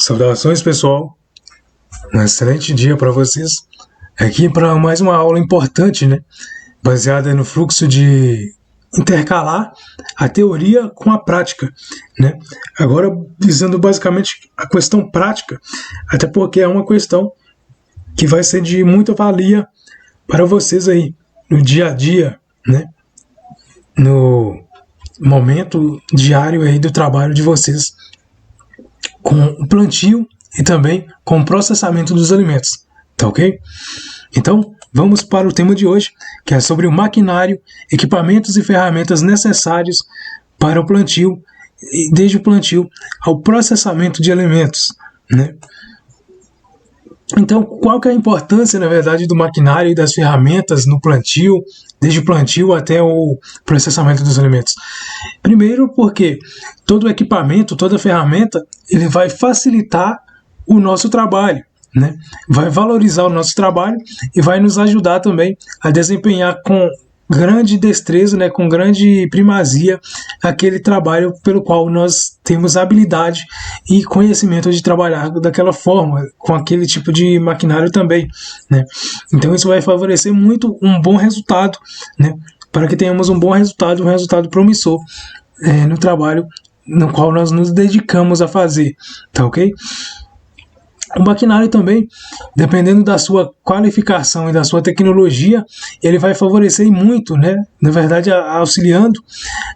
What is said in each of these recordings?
Saudações, pessoal. Um excelente dia para vocês. Aqui para mais uma aula importante, né? Baseada no fluxo de intercalar a teoria com a prática, né? Agora visando basicamente a questão prática, até porque é uma questão que vai ser de muita valia para vocês aí no dia a dia, né? No momento diário aí do trabalho de vocês com o plantio e também com o processamento dos alimentos, tá ok? Então, vamos para o tema de hoje, que é sobre o maquinário, equipamentos e ferramentas necessários para o plantio, desde o plantio ao processamento de alimentos, né? Então, qual que é a importância, na verdade, do maquinário e das ferramentas no plantio, desde o plantio até o processamento dos alimentos? Primeiro, porque todo equipamento, toda ferramenta, ele vai facilitar o nosso trabalho, né? Vai valorizar o nosso trabalho e vai nos ajudar também a desempenhar com grande destreza, né, com grande primazia, aquele trabalho pelo qual nós temos habilidade e conhecimento de trabalhar daquela forma, com aquele tipo de maquinário também, né? Então isso vai favorecer muito um bom resultado, né, para que tenhamos um bom resultado, um resultado promissor no trabalho no qual nós nos dedicamos a fazer, tá ok? O maquinário também, dependendo da sua qualificação e da sua tecnologia, ele vai favorecer muito, né? Na verdade, auxiliando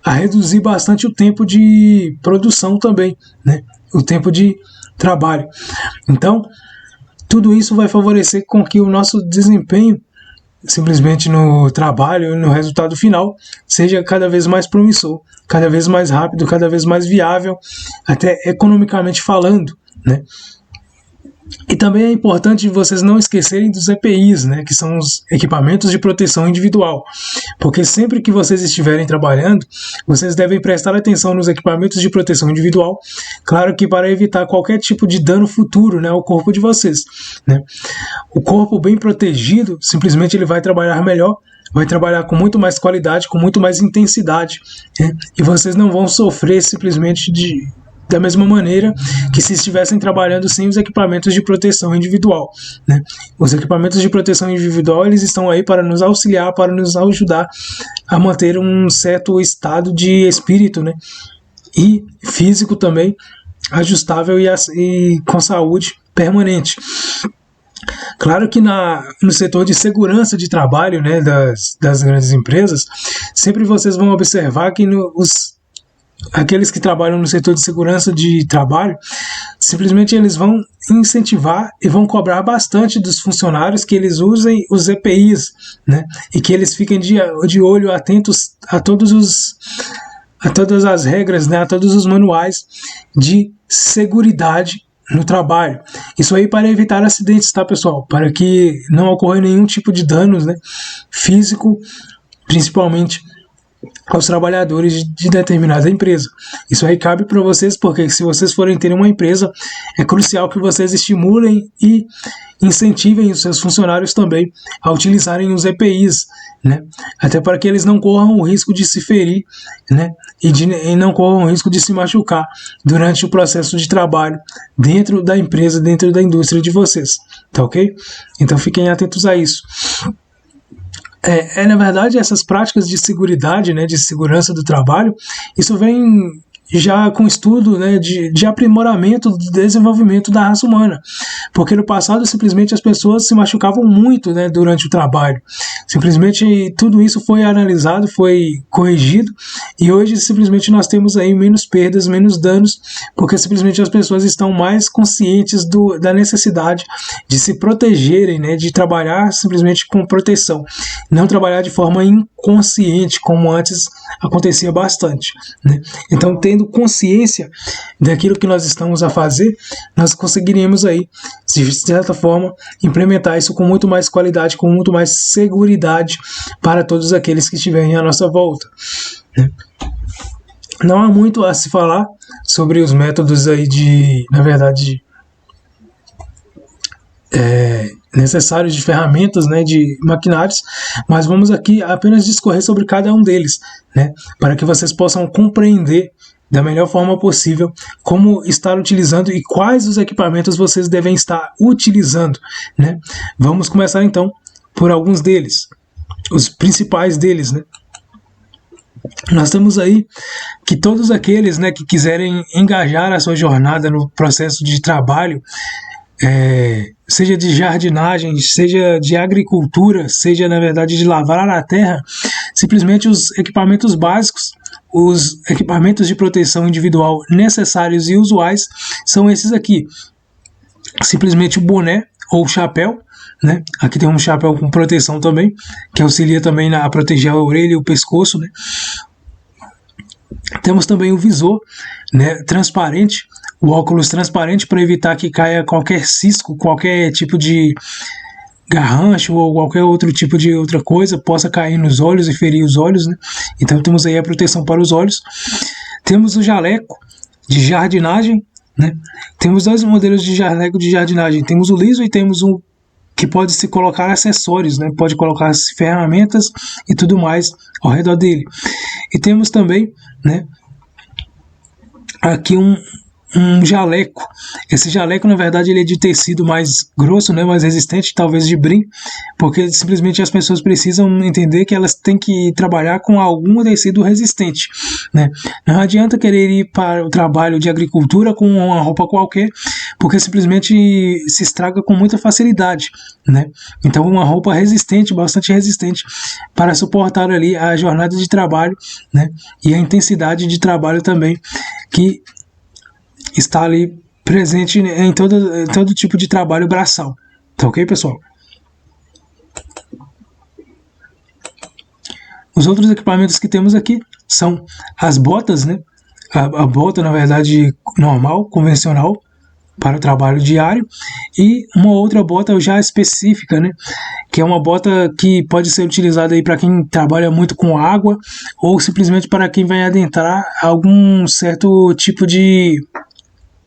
a reduzir bastante o tempo de produção também, né? O tempo de trabalho. Então, tudo isso vai favorecer com que o nosso desempenho, simplesmente no trabalho e no resultado final, seja cada vez mais promissor, cada vez mais rápido, cada vez mais viável, até economicamente falando, né? E também é importante vocês não esquecerem dos EPIs, né, que são os equipamentos de proteção individual, porque sempre que vocês estiverem trabalhando, vocês devem prestar atenção nos equipamentos de proteção individual, claro que para evitar qualquer tipo de dano futuro, né, ao corpo de vocês, né. O corpo bem protegido, simplesmente ele vai trabalhar melhor, vai trabalhar com muito mais qualidade, com muito mais intensidade, né, e vocês não vão sofrer simplesmente da mesma maneira que se estivessem trabalhando sem os equipamentos de proteção individual, né? Os equipamentos de proteção individual, eles estão aí para nos auxiliar, para nos ajudar a manter um certo estado de espírito, né? E físico também, ajustável e com saúde permanente. Claro que no setor de segurança de trabalho, né, das grandes empresas, sempre vocês vão observar que aqueles que trabalham no setor de segurança de trabalho, simplesmente eles vão incentivar e vão cobrar bastante dos funcionários que eles usem os EPIs, né? E que eles fiquem de olho atentos a todas as regras, né? A todos os manuais de seguridade no trabalho. Isso aí para evitar acidentes, tá, pessoal? Para que não ocorra nenhum tipo de danos, né, físico, principalmente aos trabalhadores de determinada empresa. Isso aí cabe para vocês, porque se vocês forem ter uma empresa, é crucial que vocês estimulem e incentivem os seus funcionários também a utilizarem os EPIs, né? Até para que eles não corram o risco de se ferir, né? E não corram o risco de se machucar durante o processo de trabalho dentro da empresa, dentro da indústria de vocês, tá ok? Então fiquem atentos a isso. Na verdade, essas práticas de seguridade, né, de segurança do trabalho, isso vem já com estudo, né, de aprimoramento do desenvolvimento da raça humana, porque no passado simplesmente as pessoas se machucavam muito, né, durante o trabalho, simplesmente tudo isso foi analisado, foi corrigido, e hoje simplesmente nós temos aí menos perdas, menos danos, porque simplesmente as pessoas estão mais conscientes da necessidade de se protegerem, né, de trabalhar simplesmente com proteção, não trabalhar de forma inconsciente, como antes acontecia bastante, né? Então, tendo consciência daquilo que nós estamos a fazer, nós conseguiríamos aí, de certa forma, implementar isso com muito mais qualidade, com muito mais seguridade para todos aqueles que estiverem à nossa volta, né? Não há muito a se falar sobre os métodos aí na verdade, necessários de ferramentas, né, de maquinários, mas vamos aqui apenas discorrer sobre cada um deles, né, para que vocês possam compreender da melhor forma possível como estar utilizando e quais os equipamentos vocês devem estar utilizando, né? Vamos começar então por alguns deles, os principais deles, né? Nós temos aí que todos aqueles, né, que quiserem engajar a sua jornada no processo de trabalho, seja de jardinagem, seja de agricultura, seja na verdade de lavrar a terra, simplesmente os equipamentos básicos, os equipamentos de proteção individual necessários e usuais são esses aqui. Simplesmente o boné ou o chapéu, né? Aqui tem um chapéu com proteção também, que auxilia também a proteger a orelha e o pescoço, né? Temos também o visor, né, transparente, o óculos transparente para evitar que caia qualquer cisco, qualquer tipo de garrancho ou qualquer outro tipo de outra coisa possa cair nos olhos e ferir os olhos, né? Então temos aí a proteção para os olhos. Temos o jaleco de jardinagem, né? Temos dois modelos de jaleco de jardinagem, temos o liso e temos o que pode se colocar acessórios, né? Pode colocar as ferramentas e tudo mais ao redor dele. E temos também, né, aqui um jaleco. Esse jaleco, na verdade, ele é de tecido mais grosso, né, mais resistente, talvez de brim, porque simplesmente as pessoas precisam entender que elas têm que trabalhar com algum tecido resistente, né? Não adianta querer ir para o trabalho de agricultura com uma roupa qualquer, porque simplesmente se estraga com muita facilidade, né? Então uma roupa resistente, bastante resistente, para suportar ali a jornada de trabalho, né, e a intensidade de trabalho também que está ali presente em todo tipo de trabalho braçal. Tá ok, pessoal? Os outros equipamentos que temos aqui são as botas, né? A bota, na verdade, normal, convencional, para o trabalho diário, e uma outra bota já específica, né? Que é uma bota que pode ser utilizada aí para quem trabalha muito com água ou simplesmente para quem vai adentrar algum certo tipo de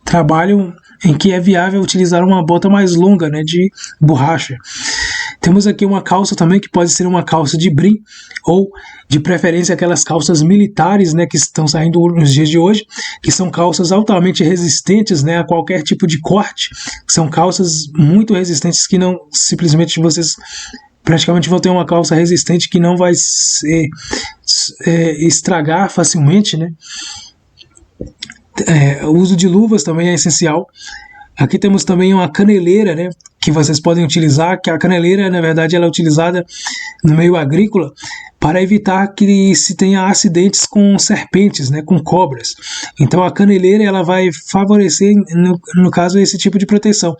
trabalho em que é viável utilizar uma bota mais longa, né, de borracha. Temos aqui uma calça também que pode ser uma calça de brim ou de preferência aquelas calças militares, né, que estão saindo nos dias de hoje, que são calças altamente resistentes, né, a qualquer tipo de corte. São calças muito resistentes que não simplesmente vocês praticamente vão ter uma calça resistente que não vai se estragar facilmente, né? O uso de luvas também é essencial. Aqui temos também uma caneleira, né, que vocês podem utilizar, que a caneleira, na verdade, ela é utilizada no meio agrícola para evitar que se tenha acidentes com serpentes, né, com cobras. Então a caneleira ela vai favorecer, no caso, esse tipo de proteção.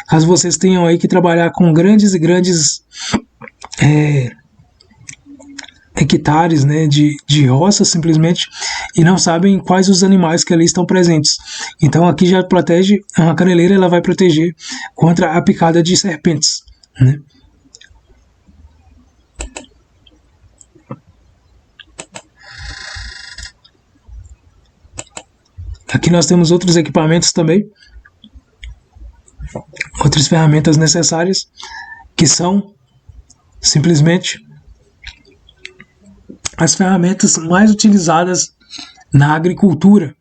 Caso vocês tenham aí que trabalhar com grandes hectares, né, de roça simplesmente e não sabem quais os animais que ali estão presentes. Então aqui já protege, a caneleira ela vai proteger contra a picada de serpentes, né? Aqui nós temos outros equipamentos também, outras ferramentas necessárias que são simplesmente as ferramentas mais utilizadas na agricultura.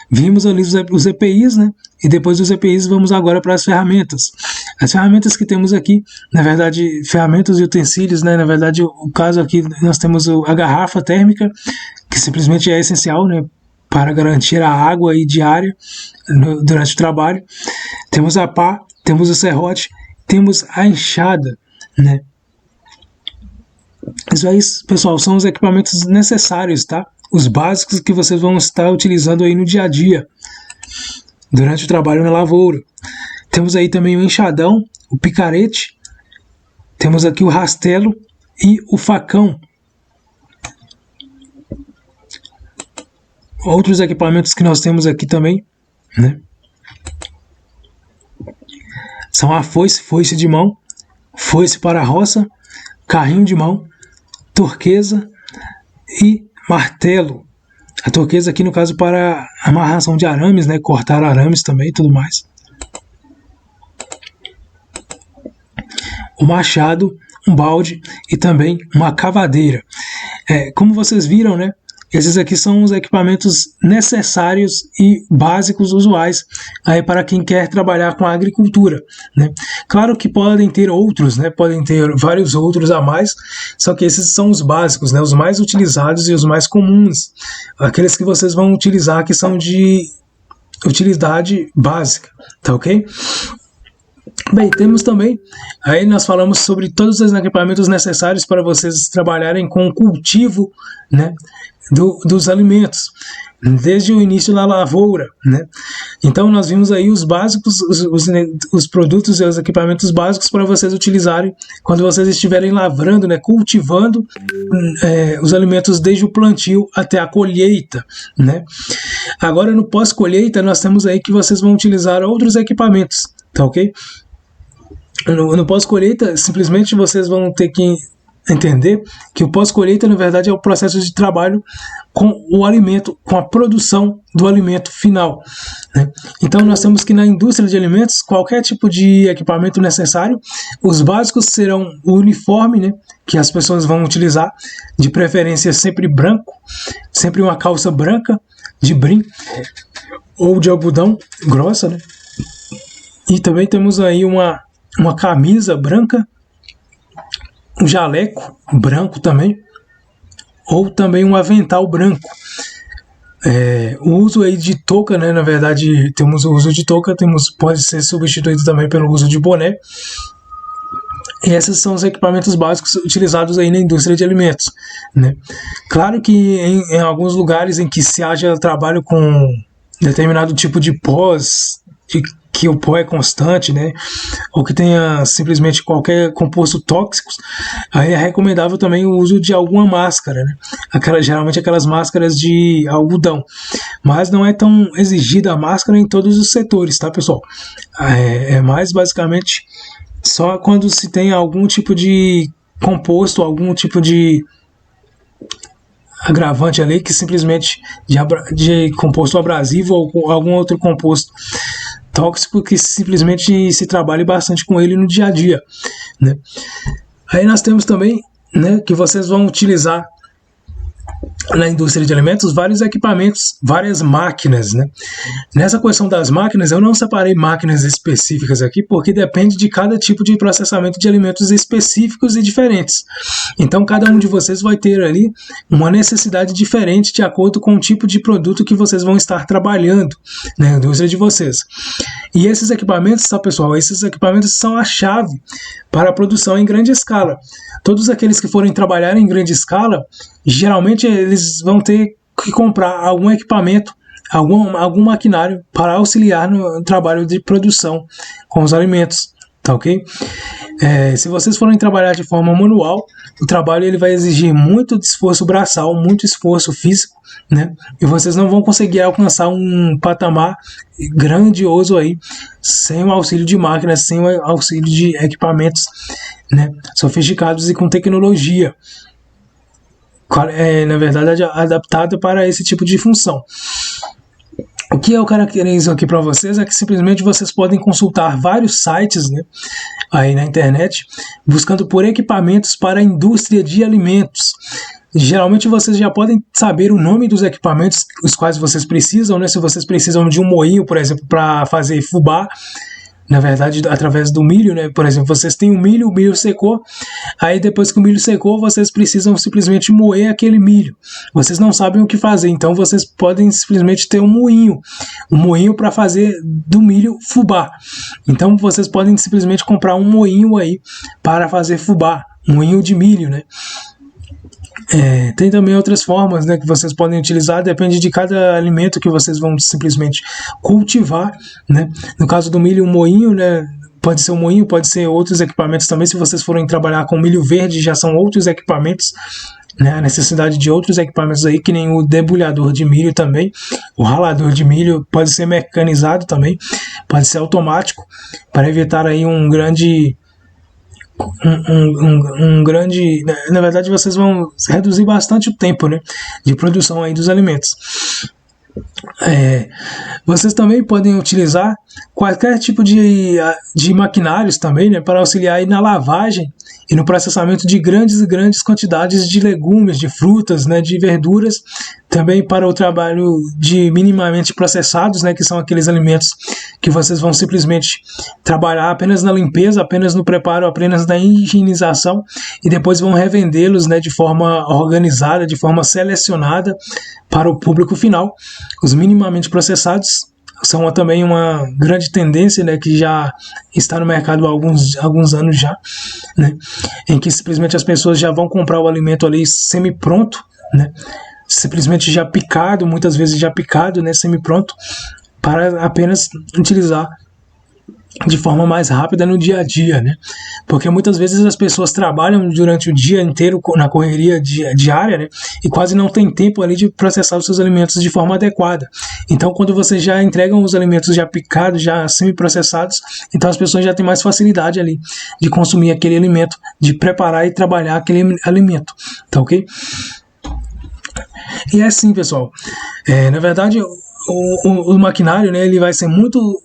Vimos ali os EPIs, né? E depois dos EPIs vamos agora para as ferramentas. As ferramentas que temos aqui, na verdade, ferramentas e utensílios, né? Na verdade, o caso aqui nós temos a garrafa térmica, que simplesmente é essencial, né, para garantir a água aí diária durante o trabalho. Temos a pá, temos o serrote, temos a enxada, né? Isso aí, pessoal, são os equipamentos necessários, tá? Os básicos que vocês vão estar utilizando aí no dia a dia, durante o trabalho na lavoura. Temos aí também o enxadão, o picarete, temos aqui o rastelo e o facão. Outros equipamentos que nós temos aqui também, né, são a foice de mão, foice para a roça, carrinho de mão, torqueza e martelo. A torqueza aqui no caso para amarração de arames, né, cortar arames também e tudo mais. O machado, um balde e também uma cavadeira. Como vocês viram, né, esses aqui são os equipamentos necessários e básicos usuais aí para quem quer trabalhar com a agricultura, né? Claro que podem ter outros, né? Podem ter vários outros a mais, só que esses são os básicos, né? Os mais utilizados e os mais comuns, aqueles que vocês vão utilizar que são de utilidade básica, tá ok? Bem, temos também, aí nós falamos sobre todos os equipamentos necessários para vocês trabalharem com o cultivo, né, dos alimentos, desde o início da lavoura, né? Então nós vimos aí os básicos, os produtos e os equipamentos básicos para vocês utilizarem quando vocês estiverem lavrando, né, cultivando os alimentos desde o plantio até a colheita, né? Agora no pós-colheita nós temos aí que vocês vão utilizar outros equipamentos, tá ok? No pós-colheita, simplesmente vocês vão ter que entender que o pós-colheita, na verdade, é o processo de trabalho com o alimento, com a produção do alimento final, né? Então, nós temos que na indústria de alimentos, qualquer tipo de equipamento necessário, os básicos serão o uniforme, né, que as pessoas vão utilizar, de preferência sempre branco, sempre uma calça branca, de brim, ou de algodão grossa, né? E também temos aí uma camisa branca, um jaleco branco também, ou também um avental branco. O uso aí de touca, né, na verdade temos o uso de touca, pode ser substituído também pelo uso de boné. E esses são os equipamentos básicos utilizados aí na indústria de alimentos, né? Claro que em alguns lugares em que se haja trabalho com determinado tipo de pós, que o pó é constante, né, ou que tenha simplesmente qualquer composto tóxico, aí é recomendável também o uso de alguma máscara, né? Geralmente aquelas máscaras de algodão, mas não é tão exigida a máscara em todos os setores, tá, pessoal? É mais basicamente só quando se tem algum tipo de composto, algum tipo de agravante ali, que simplesmente de composto abrasivo ou algum outro composto tóxico que simplesmente se trabalhe bastante com ele no dia a dia, né? Aí nós temos também, né, que vocês vão utilizar na indústria de alimentos vários equipamentos, várias máquinas, né? Nessa questão das máquinas, eu não separei máquinas específicas aqui, porque depende de cada tipo de processamento de alimentos específicos e diferentes. Então, cada um de vocês vai ter ali uma necessidade diferente de acordo com o tipo de produto que vocês vão estar trabalhando na indústria de vocês. E esses equipamentos, tá, pessoal? Esses equipamentos são a chave para a produção em grande escala. Todos aqueles que forem trabalhar em grande escala, geralmente eles vão ter que comprar algum equipamento, algum maquinário para auxiliar no trabalho de produção com os alimentos, tá ok? Se vocês forem trabalhar de forma manual, o trabalho ele vai exigir muito esforço braçal, muito esforço físico, né? E vocês não vão conseguir alcançar um patamar grandioso aí sem o auxílio de máquinas, sem o auxílio de equipamentos, né, sofisticados e com tecnologia, na verdade adaptada para esse tipo de função. O que eu caracterizo aqui para vocês é que simplesmente vocês podem consultar vários sites, né, aí na internet, buscando por equipamentos para a indústria de alimentos. Geralmente vocês já podem saber o nome dos equipamentos os quais vocês precisam, né? Se vocês precisam de um moinho, por exemplo, para fazer fubá, na verdade, através do milho, né? Por exemplo, vocês têm o milho secou, aí depois que o milho secou, vocês precisam simplesmente moer aquele milho. Vocês não sabem o que fazer, então vocês podem simplesmente ter um moinho para fazer do milho fubá. Então vocês podem simplesmente comprar um moinho aí para fazer fubá, moinho de milho, né? Tem também outras formas, né, que vocês podem utilizar, depende de cada alimento que vocês vão simplesmente cultivar, né? No caso do milho, um moinho, né, pode ser um moinho, pode ser outros equipamentos também. Se vocês forem trabalhar com milho verde, já são outros equipamentos, né? A necessidade de outros equipamentos aí, que nem o debulhador de milho também, o ralador de milho pode ser mecanizado também, pode ser automático, para evitar aí um grande, na verdade vocês vão reduzir bastante o tempo, né, de produção aí dos alimentos. Vocês também podem utilizar qualquer tipo de maquinários também, né, para auxiliar aí na lavagem e no processamento de grandes e grandes quantidades de legumes, de frutas, né, de verduras, também para o trabalho de minimamente processados, né, que são aqueles alimentos que vocês vão simplesmente trabalhar apenas na limpeza, apenas no preparo, apenas na higienização, e depois vão revendê-los, né, de forma organizada, de forma selecionada para o público final. Os minimamente processados são também uma grande tendência, né, que já está no mercado há alguns anos já, né, em que simplesmente as pessoas já vão comprar o alimento ali semi-pronto, né, simplesmente já picado, muitas vezes já picado, né, semi-pronto, para apenas utilizar de forma mais rápida no dia a dia, né? Porque muitas vezes as pessoas trabalham durante o dia inteiro na correria diária, né? E quase não tem tempo ali de processar os seus alimentos de forma adequada. Então, quando vocês já entregam os alimentos já picados, já semi-processados, então as pessoas já têm mais facilidade ali de consumir aquele alimento, de preparar e trabalhar aquele alimento, tá ok? E é assim, pessoal. Na verdade, o maquinário, né, ele vai ser muito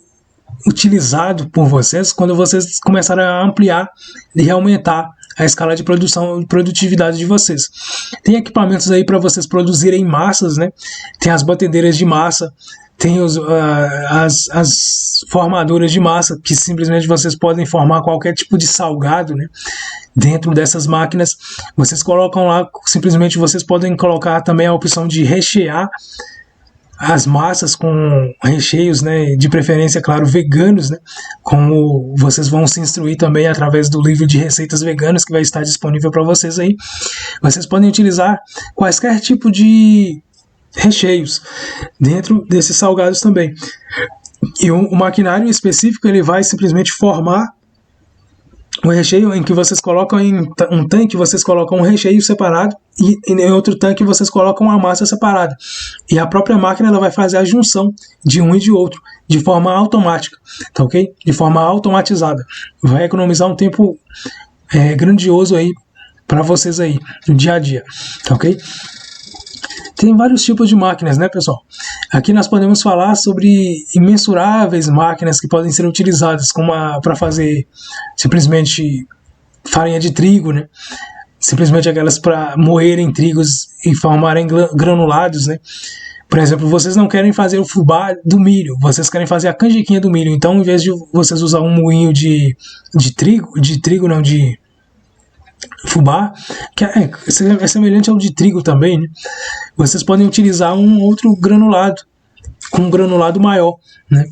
utilizado por vocês quando vocês começarem a ampliar e aumentar a escala de produção e produtividade de vocês. Tem equipamentos aí para vocês produzirem massas, né? Tem as batedeiras de massa, tem as formadoras de massa, que simplesmente vocês podem formar qualquer tipo de salgado, né? Dentro dessas máquinas, vocês colocam lá, simplesmente vocês podem colocar também a opção de rechear as massas com recheios, né, de preferência, claro, veganos, né, como vocês vão se instruir também através do livro de receitas veganas que vai estar disponível para vocês aí. Vocês podem utilizar quaisquer tipo de recheios dentro desses salgados também. E o maquinário específico, ele vai simplesmente formar um recheio em que vocês colocam em um tanque, vocês colocam um recheio separado e em outro tanque vocês colocam a massa separada. E a própria máquina ela vai fazer a junção de um e de outro de forma automática, tá ok? De forma automatizada. Vai economizar um tempo grandioso aí para vocês aí no dia a dia, tá ok? Tem vários tipos de máquinas, né, pessoal? Aqui nós podemos falar sobre imensuráveis máquinas que podem ser utilizadas para fazer simplesmente farinha de trigo, né? Simplesmente aquelas para moerem trigos e formarem granulados, né? Por exemplo, vocês não querem fazer o fubá do milho, vocês querem fazer a canjiquinha do milho. Então, em vez de vocês usar um moinho de fubá, que é semelhante ao de trigo também, né? Vocês podem utilizar um outro granulado, com um granulado maior, né?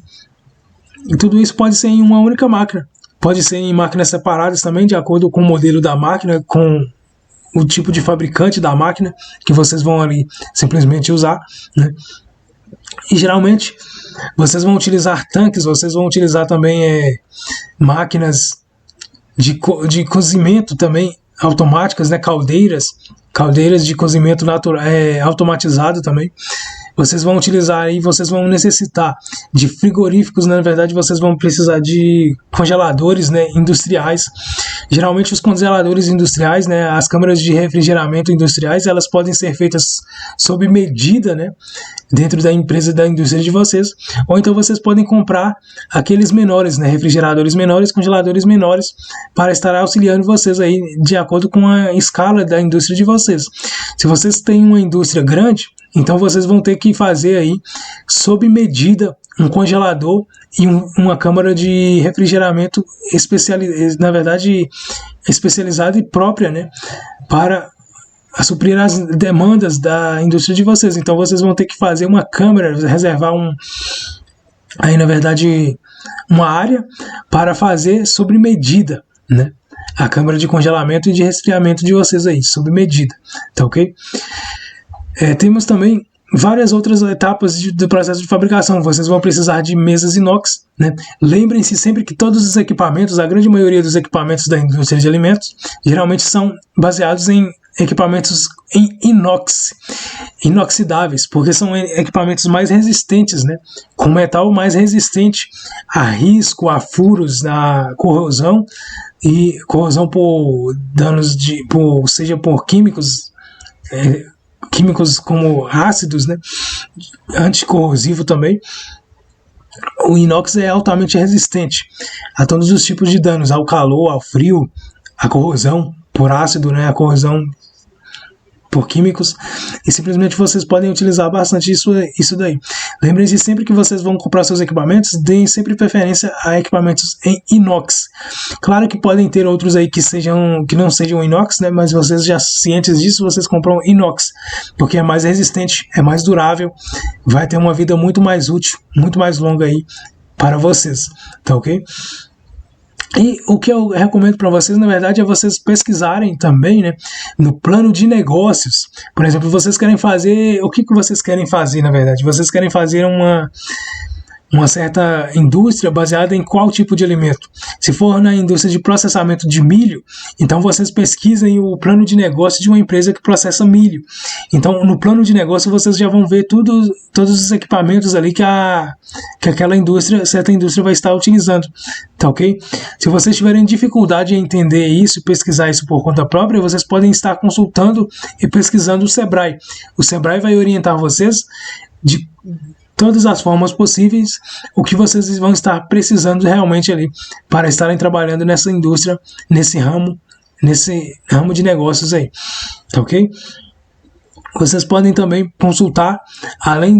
E tudo isso pode ser em uma única máquina. Pode ser em máquinas separadas também, de acordo com o modelo da máquina, com o tipo de fabricante da máquina que vocês vão ali simplesmente usar, né? E geralmente vocês vão utilizar tanques, vocês vão utilizar também máquinas de cozimento também automáticas, né? Caldeiras de cozimento automatizado também. Vocês vão utilizar e vocês vão necessitar de frigoríficos, né? Na verdade vocês vão precisar de congeladores, né, industriais. Geralmente os congeladores industriais, né, as câmaras de refrigeramento industriais, elas podem ser feitas sob medida, né, dentro da empresa, da indústria de vocês, ou então vocês podem comprar aqueles menores, né, refrigeradores menores, congeladores menores, para estar auxiliando vocês aí de acordo com a escala da indústria de vocês. Se vocês têm uma indústria grande, então vocês vão ter que fazer aí, sob medida, um congelador e uma câmara de refrigeramento especializada e própria, né, para suprir as demandas da indústria de vocês. Então vocês vão ter que fazer uma câmara, reservar uma área para fazer sob medida, né, a câmara de congelamento e de resfriamento de vocês aí, sob medida, tá ok? Temos também várias outras etapas do processo de fabricação. Vocês vão precisar de mesas inox, né? Lembrem-se sempre que todos os equipamentos, a grande maioria dos equipamentos da indústria de alimentos, geralmente são baseados em equipamentos em inoxidáveis, porque são equipamentos mais resistentes, né? Com metal mais resistente a risco, a furos, a corrosão, e corrosão por danos seja por químicos como ácidos, né, anticorrosivo também. O inox é altamente resistente a todos os tipos de danos, ao calor, ao frio, a corrosão por ácido, né, a corrosão por químicos, e simplesmente vocês podem utilizar bastante isso daí. Lembrem-se sempre que vocês vão comprar seus equipamentos, deem sempre preferência a equipamentos em inox. Claro que podem ter outros aí que não sejam inox, né, mas vocês já cientes disso, vocês compram inox, porque é mais resistente, é mais durável, vai ter uma vida muito mais útil, muito mais longa aí para vocês, tá ok? E o que eu recomendo para vocês, na verdade, é vocês pesquisarem também, né, no plano de negócios. Por exemplo, vocês querem fazer... O que vocês querem fazer, na verdade? Vocês querem fazer uma certa indústria baseada em qual tipo de alimento? Se for na indústria de processamento de milho, então vocês pesquisem o plano de negócio de uma empresa que processa milho. Então, no plano de negócio, vocês já vão ver todos os equipamentos ali que aquela indústria, certa indústria vai estar utilizando, tá ok? Se vocês tiverem dificuldade em entender isso, pesquisar isso por conta própria, vocês podem estar consultando e pesquisando o Sebrae. O Sebrae vai orientar vocês de todas as formas possíveis, o que vocês vão estar precisando realmente ali para estarem trabalhando nessa indústria, nesse ramo de negócios aí, tá ok? Vocês podem também consultar, além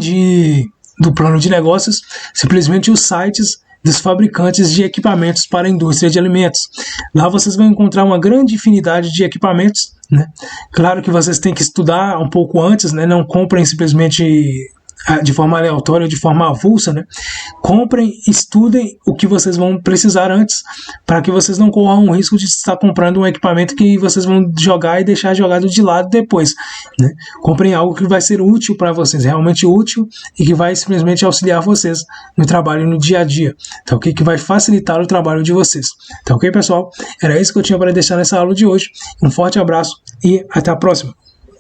do plano de negócios, simplesmente os sites dos fabricantes de equipamentos para a indústria de alimentos. Lá vocês vão encontrar uma grande infinidade de equipamentos, né? Claro que vocês têm que estudar um pouco antes, né? Não comprem simplesmente de forma aleatória, de forma avulsa, né? Comprem, estudem o que vocês vão precisar antes, para que vocês não corram o risco de estar comprando um equipamento que vocês vão jogar e deixar jogado de lado depois, né? Comprem algo que vai ser útil para vocês, realmente útil, e que vai simplesmente auxiliar vocês no trabalho no dia a dia, tá ok? Que vai facilitar o trabalho de vocês, tá ok, pessoal? Era isso que eu tinha para deixar nessa aula de hoje. Um forte abraço e até a próxima!